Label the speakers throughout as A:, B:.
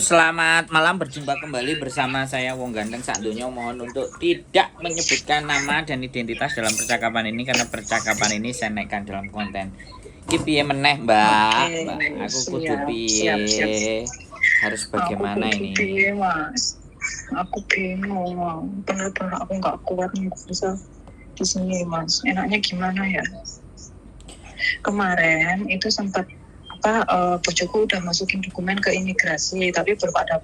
A: Selamat malam, berjumpa kembali bersama saya Wong Ganteng Sakdonya. Mohon untuk tidak menyebutkan nama dan identitas dalam percakapan ini karena percakapan ini saya naikkan dalam konten. Iki piye meneh, Mbak?
B: Oke,
A: Mbak, aku kudu
B: siap, siap, siap.
A: piye? Harus
B: Aku
A: bagaimana
B: kudu
A: ini?
B: piye, Mas? Aku bingung, bener-bener aku nggak kuat nih bisa di sini, Mas. Enaknya gimana ya? Kemarin itu sempat bojoku udah masukin dokumen ke imigrasi, tapi belum ada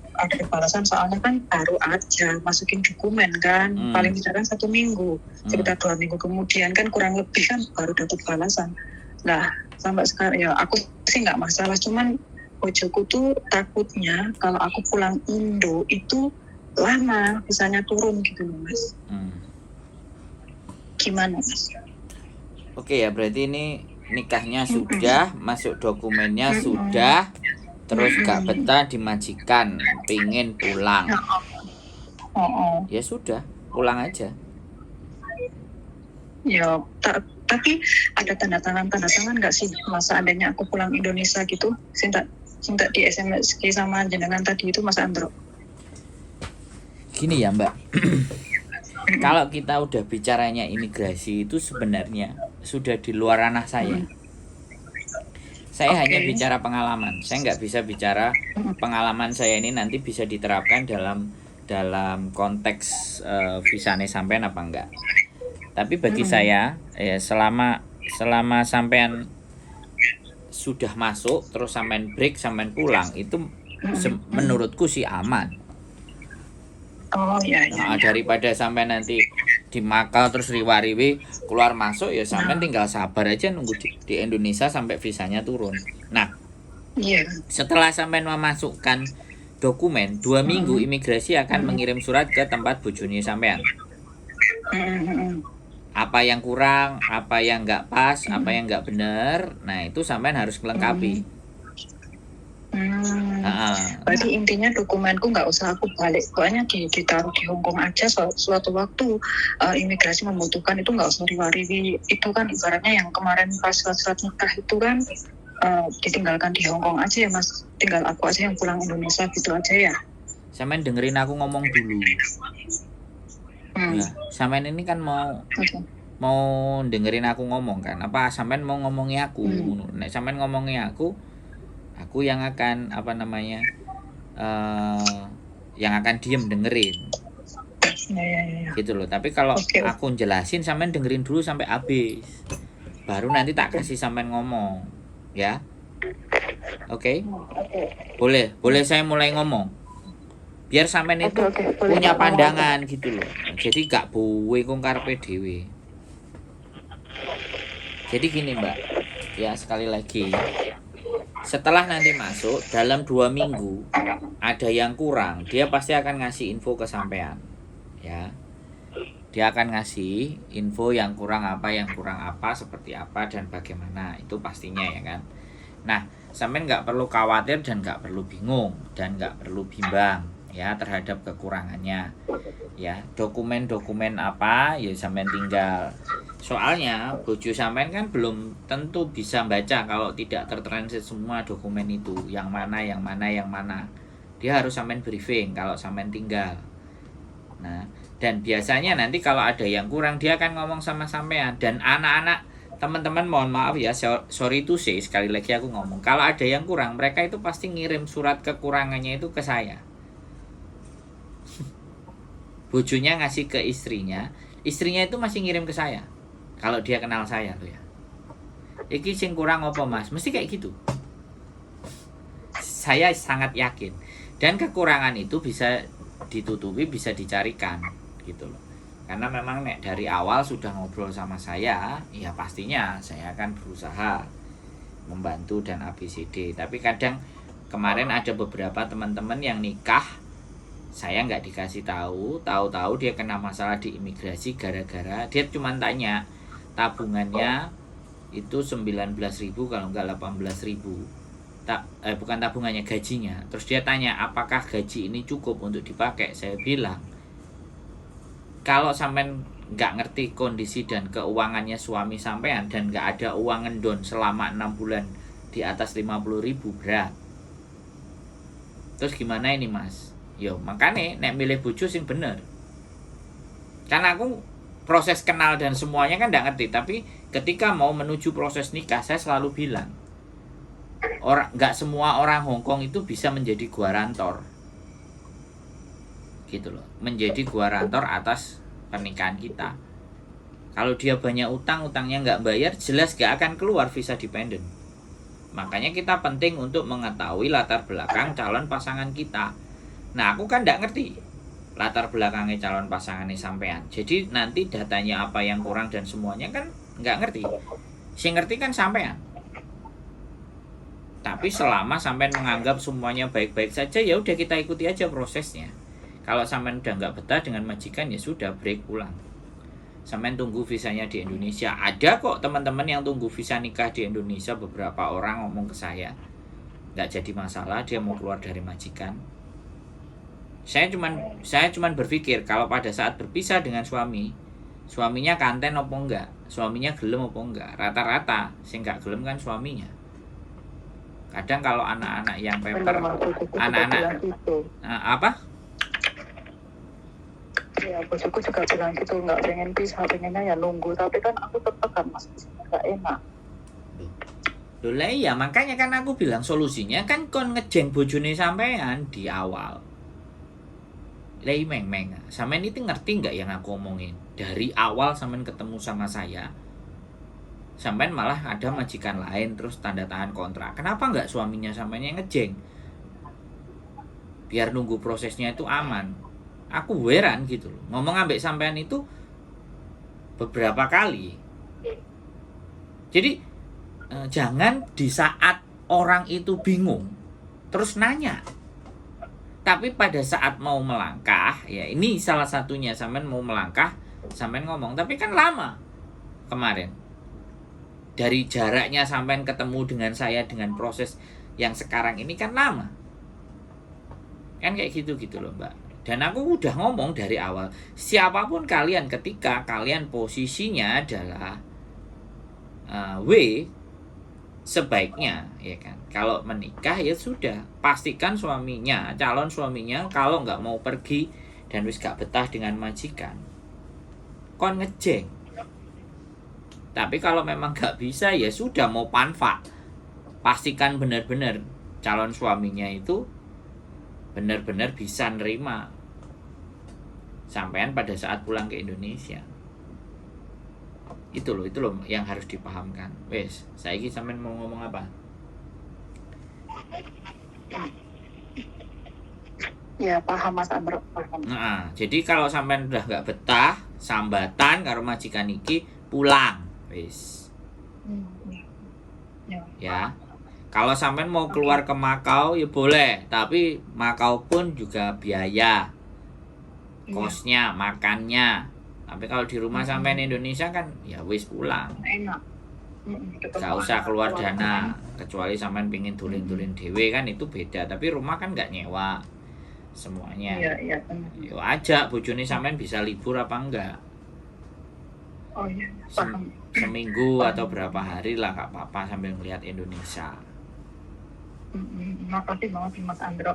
B: balasan soalnya kan baru aja masukin dokumen kan, paling tidak kan 1 minggu, sekitar 2 minggu kemudian kan kurang lebih kan baru dapat balasan. Nah sampai sekarang ya aku sih nggak masalah, cuman bojoku tuh takutnya kalau aku pulang Indo itu lama bisanya turun gitu loh, Mas. Gimana, Mas?
A: Oke ya, berarti ini nikahnya sudah, masuk dokumennya sudah, terus gak betah di majikan, pingin pulang. Ya sudah, pulang aja.
B: Ya, tapi ada tanda tangan nggak sih masa adanya aku pulang Indonesia gitu? Cinta di SMS sama jenengan tadi itu, Mas Andro.
A: Gini ya, Mbak. Kalau kita udah bicaranya imigrasi itu sebenarnya sudah di luar ranah saya. Saya hanya bicara pengalaman. Saya nggak bisa bicara pengalaman saya ini nanti bisa diterapkan dalam konteks visane sampean apa enggak. Tapi bagi saya ya selama sampean sudah masuk terus sampean break sampean pulang itu menurutku sih aman.
B: Oh iya.
A: Nah, daripada sampai nanti di Makau terus riwa-riwi keluar masuk ya sampai tinggal sabar aja nunggu di Indonesia sampai visanya turun. Nah, setelah sampai memasukkan dokumen 2 minggu imigrasi akan mengirim surat ke tempat bojone sampean. Apa yang kurang, apa yang nggak pas, apa yang nggak benar, nah itu sampean harus melengkapi.
B: Berarti intinya dokumenku nggak usah aku balik, pokoknya ditaruh di Hongkong aja. Suatu waktu imigrasi membutuhkan itu nggak usah riwa-riwi. Itu kan ibaratnya yang kemarin pas surat nikah itu kan ditinggalkan di Hongkong aja ya, Mas. Tinggal aku aja yang pulang Indonesia gitu aja ya.
A: Sampean dengerin aku ngomong dulu. Ya, sampean ini kan mau dengerin aku ngomong kan? Apa sampean mau ngomongi aku? Nek sampean ngomongi aku yang akan yang akan diem dengerin. Gitu loh. Tapi kalau aku jelasin sampean dengerin dulu sampai habis. Baru nanti tak kasih sampean ngomong, ya. Oke? Boleh saya mulai ngomong. Biar sampean itu punya pandangan gitu loh. Jadi gak buwe kong karepe dhewe. Jadi gini, Mbak. Ya, sekali lagi. Setelah nanti masuk dalam 2 minggu ada yang kurang, dia pasti akan ngasih info ke sampean. Ya. Dia akan ngasih info yang kurang apa, seperti apa dan bagaimana. Itu pastinya ya kan. Nah, sampean nggak perlu khawatir dan nggak perlu bingung dan nggak perlu bimbang ya terhadap kekurangannya. Ya, dokumen-dokumen apa ya sampean tinggal. Soalnya bojo sampean kan belum tentu bisa baca kalau tidak tertranslate semua dokumen itu. Yang mana. Dia harus sampean briefing kalau sampean tinggal. Nah, dan biasanya nanti kalau ada yang kurang dia akan ngomong sama sampean. Dan anak-anak teman-teman mohon maaf ya, sorry to say, sekali lagi aku ngomong, kalau ada yang kurang mereka itu pasti ngirim surat kekurangannya itu ke saya. Bojonya ngasih ke istrinya itu masih ngirim ke saya kalau dia kenal saya tuh ya. Iki sing kurang apa Mas? Mesti kayak gitu. Saya sangat yakin. Dan kekurangan itu bisa ditutupi, bisa dicarikan gitu loh. Karena memang dari awal sudah ngobrol sama saya, ya pastinya saya akan berusaha membantu dan ABCD. Tapi kadang kemarin ada beberapa teman-teman yang nikah, saya nggak dikasih tahu dia kena masalah di imigrasi gara-gara dia cuma tanya tabungannya itu 19.000 kalau nggak 18.000. Bukan tabungannya, gajinya. Terus dia tanya apakah gaji ini cukup untuk dipakai. Saya bilang kalau sampean nggak ngerti kondisi dan keuangannya suami sampean dan nggak ada uang ngendon selama 6 bulan di atas 50.000 berat. Terus gimana ini Mas? Yo makanya nek milih bojo sing bener. Karena aku proses kenal dan semuanya kan nggak ngerti, tapi ketika mau menuju proses nikah saya selalu bilang nggak semua orang Hongkong itu bisa menjadi guarantor, gitu loh, menjadi guarantor atas pernikahan kita. Kalau dia banyak utangnya nggak bayar, jelas nggak akan keluar visa dependent. Makanya kita penting untuk mengetahui latar belakang calon pasangan kita. Nah aku kan nggak ngerti latar belakangnya calon pasangannya sampean. Jadi nanti datanya apa yang kurang dan semuanya kan nggak ngerti. Si ngerti kan sampean. Tapi selama sampean menganggap semuanya baik-baik saja, ya udah kita ikuti aja prosesnya. Kalau sampean udah nggak betah dengan majikan, ya sudah break pulang. Sampean tunggu visanya di Indonesia. Ada kok teman-teman yang tunggu visa nikah di Indonesia, beberapa orang ngomong ke saya nggak jadi masalah, dia mau keluar dari majikan. Saya cuman berpikir kalau pada saat berpisah dengan suaminya kanten apa enggak, suaminya gelem apa enggak. Rata-rata sing nggak gelem kan suaminya. Kadang kalau anak-anak yang paper, anak-anak apa?
B: Ya, bosku juga bilang gitu, nggak pengen pisah, pengennya ya nunggu. Tapi kan aku tetap kan masih nggak enak.
A: Loh lah iya, makanya kan aku bilang solusinya kan kon ngejeng bojone sampean di awal. Lah meng-meng, sampean itu ngerti nggak yang aku omongin? Dari awal sampean ketemu sama saya, sampean malah ada majikan lain terus tanda tangan kontrak. Kenapa nggak suaminya sampean yang ngejeng? Biar nunggu prosesnya itu aman. Aku heran gitu loh. Ngomong ambek sampean itu beberapa kali. Jadi jangan di saat orang itu bingung terus nanya. Tapi pada saat mau melangkah, ya ini salah satunya, sampean mau melangkah, sampean ngomong, tapi kan lama kemarin. Dari jaraknya sampean ketemu dengan saya dengan proses yang sekarang ini kan lama. Kan kayak gitu loh, Mbak. Dan aku udah ngomong dari awal, siapapun kalian ketika kalian posisinya adalah sebaiknya ya kan, kalau menikah ya sudah pastikan calon suaminya kalau nggak mau pergi dan wis gak betah dengan majikan, kon ngejeng. Tapi kalau memang gak bisa ya sudah, mau panfa, pastikan benar-benar calon suaminya itu benar-benar bisa nerima sampean pada saat pulang ke Indonesia. Itu loh yang harus dipahamkan. Wes, saiki sampean mau ngomong apa?
B: Ya paham Mas Andro, paham.
A: Nah, jadi kalau sampean udah nggak betah sambatan karo majikan iki, pulang. Wes. Ya. Kalau sampean mau keluar ke Makau ya boleh, tapi Makau pun juga biaya. Kosnya, makannya. Tapi kalau di rumah sampean Indonesia kan ya wis pulang.
B: Enak.
A: Gak usah keluar dana, kecuali sampean pingin tulin-tulin dewe kan itu beda. Tapi rumah kan nggak nyewa semuanya.
B: Iya.
A: Yo ajak bojone sampean bisa libur apa enggak?
B: Oh iya, paham.
A: Seminggu atau berapa hari lah gak apa-apa sambil melihat Indonesia.
B: Makasih banget Mas Andro.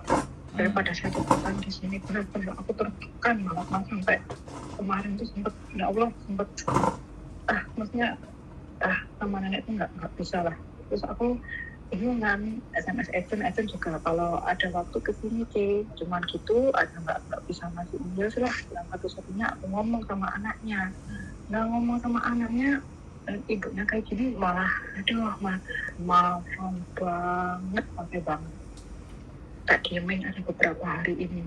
B: Daripada saya tekan di sini, benar-benar aku tertekan banget Mas, sampai kemarin tuh sempet maksudnya sama nenek tuh nggak bisa lah. Terus aku bingungan, SMS Eden juga kalau ada waktu kesini cuman gitu, ada nggak bisa ngasih email lah. Yang satu-satunya aku ngomong sama anaknya, ibunya kayak gini malah maaf banget, sampai banget tak diemin ada beberapa hari ini,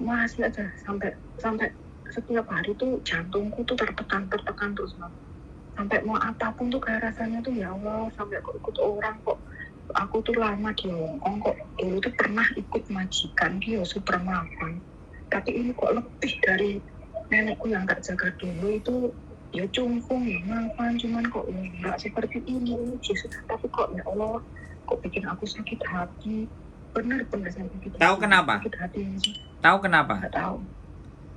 B: masih aja sampai setiap hari tuh jantungku tuh tertekan terus Mas. Sampai mau apapun tuh kayak rasanya tuh ya Allah, sampai kok ikut orang, kok aku tuh lama di Hongkong, kok dulu tuh pernah ikut majikan dia super mapan, tapi ini kok lebih dari nenekku yang gak jaga dulu itu, ya cungkung ya mapan, cuman kok nggak seperti ini Yesus. Tapi kok ya Allah, kok bikin aku sakit hati, bener-bener sakit hati.
A: Tahu kenapa?
B: Sakit hati.
A: Tahu kenapa?
B: Nggak tahu.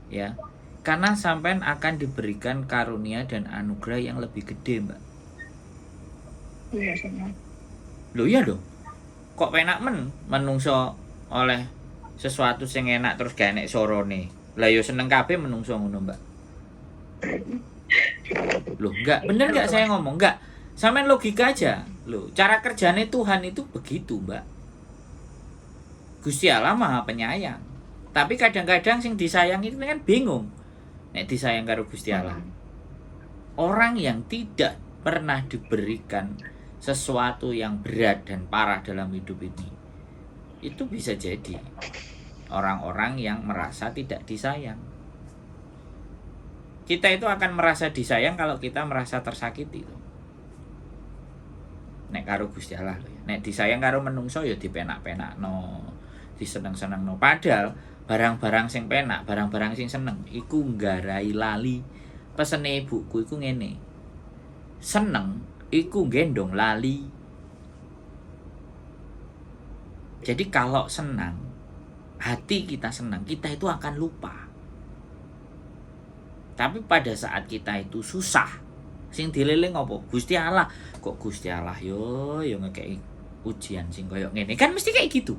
A: Ya, karena sampean akan diberikan karunia dan anugerah yang lebih gede, Mbak.
B: Iya, sama.
A: Loh iya dong. Kok penak menungso oleh sesuatu sing enak terus gak enek sorone. Lah yo seneng kabeh menungso ngono, Mbak. Loh, enggak, bener enggak saya ngomong? Enggak. Sampean logika aja. Loh, cara kerjanya Tuhan itu begitu, Mbak. Gusti Allah Maha Penyayang. Tapi kadang-kadang sing disayang itu kan bingung. Nek disayang karo Gusti Allah. Orang yang tidak pernah diberikan sesuatu yang berat dan parah dalam hidup ini, itu bisa jadi orang-orang yang merasa tidak disayang. Kita itu akan merasa disayang kalau kita merasa tersakiti loh. Nek karo Gusti Allah loh ya. Nek disayang karo menungso ya dipenak-penakno, diseneng-senengno. Padahal barang-barang sing penak, barang-barang sing seneng iku nggarai lali. Pesene ibuku iku ngene. Seneng iku gendong lali. Jadi kalau senang, hati kita senang, kita itu akan lupa. Tapi pada saat kita itu susah, sing dililing apa? Gusti Allah. Kok Gusti Allah yo ngekei ujian sing koyo ngene. Kan mesti kayak gitu.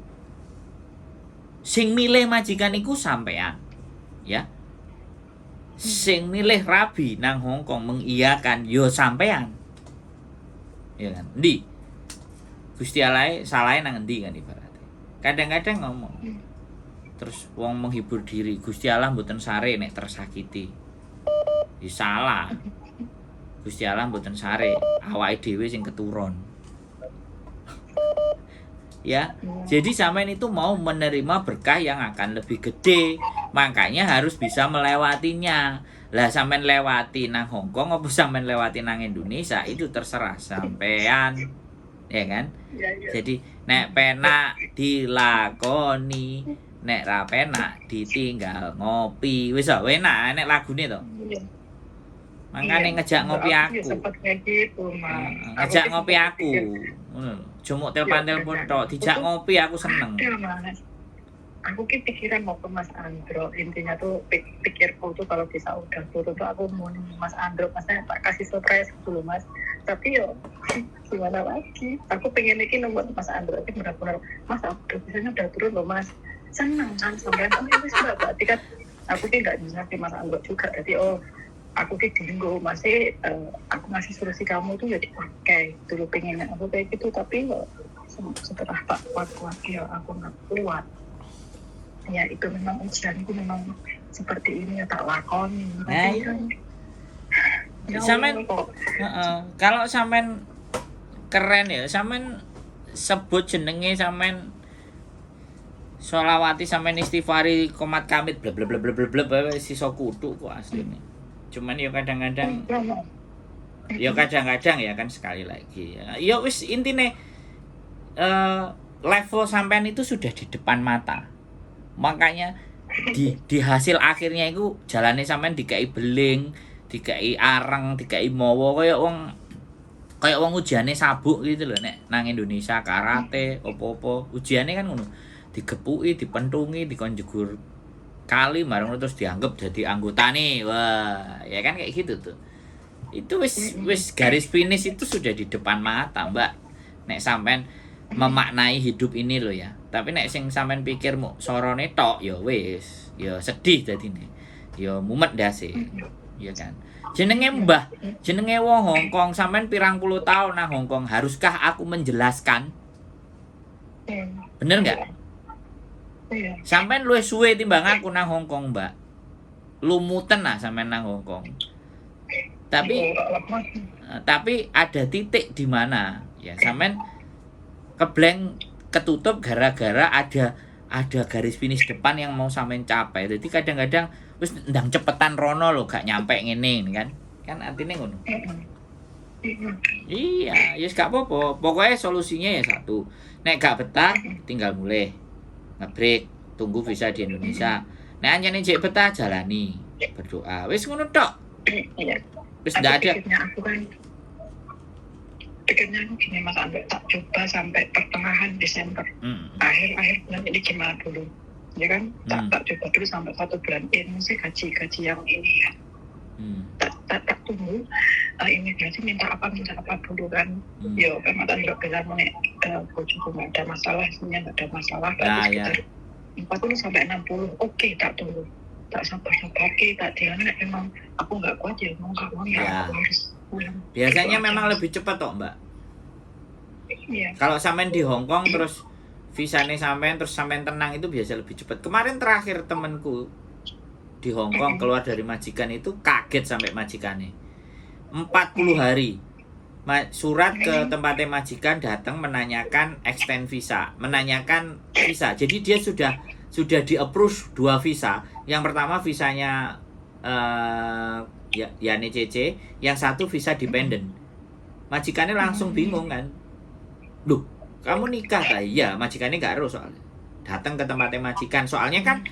A: Sing milih majikan iku sampean. Ya. Sing milih rabi nang Hongkong mengiyakan yo sampean. Ya kan? Ndi? Gusti Allah salah nang endi kan ibaratnya. Kadang-kadang ngomong. Terus wong menghibur diri, Gusti Allah mboten sare nek tersakiti. Ya salah. Gusti Allah mboten sare, awake dhewe sing keturun. Ya, jadi sampean itu mau menerima berkah yang akan lebih gede, makanya harus bisa melewatinya. Lah sampean lewati nang Hongkong apa sampean lewati nang Indonesia itu terserah sampean. Ya kan? Jadi nek penak dilakoni, nek ra penak ditinggal ngopi. Wis enak nek lagune to. Makanya ngejak ngopi aku.
B: Sempat kayak gitu, Mas.
A: Ngejak ngopi aku. Cuma telepon tok, dijak ngopi aku seneng.
B: Mas. Aku ki pikiran mau ke Mas Andro. Intinya tuh pikirku tuh kalau bisa udah turun tuh aku mau nih Mas Andro, Mas tak kasih surprise dulu Mas. Tapi yo gimana lagi? Aku pengen iki nomor Mas Andro iki benar-benar Mas aku biasanya udah turun loh Mas. Seneng kan sampai itu sudah berarti kan aku ki nggak bisa sih Mas Andro juga. Jadi aku kayak dulu masih aku ngasih solusi kamu tuh ya dipakai dulu pengen aku kayak gitu tapi setelah tak kuat ya aku nggak kuat ya itu memang ujianku memang seperti ini ya tak lakoni
A: sampean kalau sampean keren ya sampean sebut jenenge sampean sholawati sampean istighfari komat kamit bla bla bla bla bla sisa kutu kok asline. Cuman ya kadang-kadang ya kan sekali lagi ya wis intine level sampean itu sudah di depan mata, makanya di hasil akhirnya itu jalannya sampean dikai beling, dikai areng, dikai mawa kayak wong ujiane sabuk gitu loh nek nang Indonesia karate opo-opo ujiane kan ngono digepuki dipentungi dikon jegur kali marang terus dianggap jadi anggota nih. Wah, ya kan kayak gitu tuh. Itu wis garis finish itu sudah di depan mata, Mbak. Nek sampean memaknai hidup ini loh ya. Tapi nek sing sampean pikir mau sorone tok ya wis, ya sedih dadine. Ya mumet ndase. Ya kan. Jenenge Mbah, jenenge wong Hongkong sampean pirang puluh tahun nang Hongkong, haruskah aku menjelaskan? Bener enggak? Sampean luwih suwe timbang aku nang Hongkong, Mbak. Lumuten lah sampean nang Hongkong. Tapi ada titik di mana ya sampean kebleng ketutup gara-gara ada garis finish depan yang mau sampean capai. Jadi kadang-kadang wis ndang cepetan rono lho gak nyampe ngene kan. Kan artine ngono. Iya, ya gak apa-apa. Pokoknya solusinya ya satu. Nek gak betah tinggal mulai. Ngebreak, tunggu visa di Indonesia. Nek anjane jek betah jalani, berdoa. Wis ngono tok.
B: Iya.
A: Wis ndak ada.
B: Pikirnya aku gini Mas Andro tak coba sampai pertengahan Desember. Akhir bulan ini gimana dulu? Ya kan? Tak coba dulu sampai 1 bulan ini sih gaji yang ini ya. Tak tunggu imigrasi minta apa dulu kan. Yo kan Mas Andro bilang nek bojoku enggak ada masalah, sebenarnya enggak ada masalah
A: Nah, ya.
B: 40 sampai 60. Oke, tak tunggu. Tak sabar-sabar, tak dianek emang aku nggak kuat ya, mau nggak mau ya,
A: Ya.
B: aku harus pulang.
A: Biasanya
B: Itu
A: memang
B: aja.
A: lebih cepat toh Mbak.
B: Iya.
A: Kalau sampean di Hong Kong terus visanya sampean terus sampean tenang itu biasa lebih cepat. Kemarin terakhir temenku di Hong Kong keluar dari majikan itu kaget sampai majikannya. 40 hari. Surat ke tempatnya majikan datang menanyakan extend visa, menanyakan visa. Jadi dia sudah di approve 2 visa. Yang pertama visanya Yani CC, yang satu visa dependent. Majikannya langsung bingung kan. Loh, kamu nikah tak? Iya, majikannya gak harus soalnya. Datang ke tempatnya majikan. Soalnya kan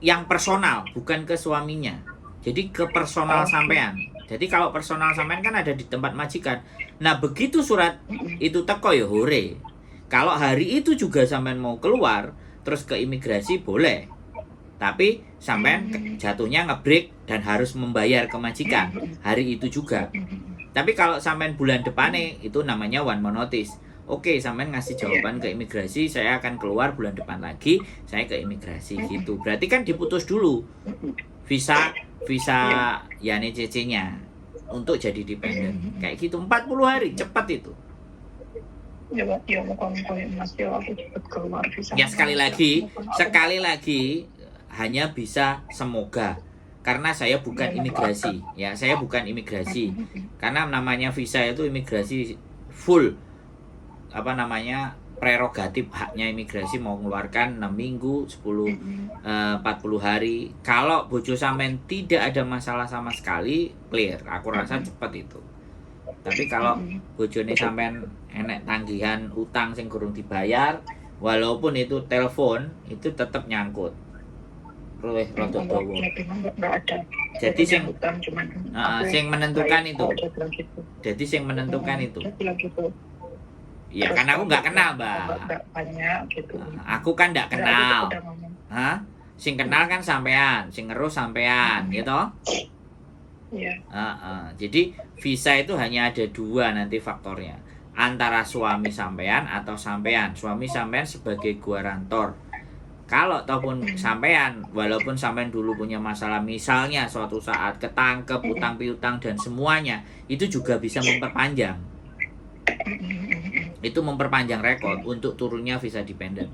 A: yang personal, bukan ke suaminya. Jadi ke personal sampean. Jadi kalau personal sampean kan ada di tempat majikan. Nah, begitu surat itu teko ya hore. Kalau hari itu juga sampean mau keluar, terus ke imigrasi boleh. Tapi sampean jatuhnya ngebreak dan harus membayar ke majikan hari itu juga. Tapi kalau sampean bulan depannya itu namanya one more notice. Oke, sampean ngasih jawaban ke imigrasi, saya akan keluar bulan depan lagi, saya ke imigrasi gitu. Berarti kan diputus dulu visa Yani CC-nya untuk jadi dependent. Kayak gitu 40 hari, cepat itu.
B: Ya, muka-muka Mas ya, aku cepet keluar visa.
A: Ya sekali lagi hanya bisa semoga. Karena saya bukan imigrasi, ya saya bukan imigrasi. Karena namanya visa itu imigrasi full prerogatif haknya imigrasi mau mengeluarkan 6 minggu, 40 hari. Kalau bojo sampean tidak ada masalah sama sekali, clear. Aku rasa cepat itu. Tapi kalau bojone sampean enek tanggihan utang sing kurang dibayar, walaupun itu telepon, itu tetap nyangkut. Rada dawa. Jadi sing menentukan itu. Jadi sing menentukan itu. Ya karena aku nggak kenal, Mbak.
B: Banyak gitu.
A: Aku kan nggak kenal. Hah? Sing kenal kan sampean, sing ngerus sampean, gitu.
B: Iya.
A: Jadi visa itu hanya ada 2 nanti faktornya. Antara suami sampean atau sampean. Suami sampean sebagai guarantor. Kalau ataupun sampean, walaupun sampean dulu punya masalah, misalnya suatu saat ketangkep utang piutang dan semuanya, itu juga bisa memperpanjang. Itu memperpanjang rekod untuk turunnya visa dependent.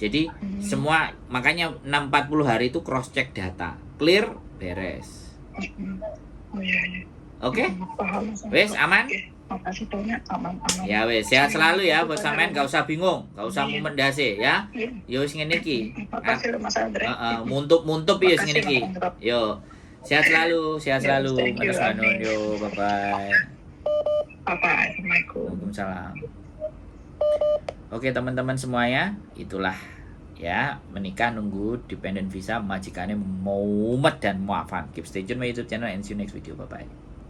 A: Jadi semua, makanya 6-40 hari itu cross check data, clear, beres. Oke? Wes aman?
B: Makasih banyak, aman.
A: Ya wes, sehat selalu ya buat sampean, gak usah bingung, gak usah mumendase ya. Yo wis ngene iki.
B: Makasih Mas Andre.
A: Muntup ya ngene iki. Yo. Sehat selalu Mas Manun. Yo, bye bye.
B: Assalamualaikum.
A: Waalaikumsalam. Oke teman-teman semuanya, itulah ya, menikah nunggu dependent visa, majikannya mumet dan muafan. Keep stay tune my YouTube channel and see you next video. Bye bye.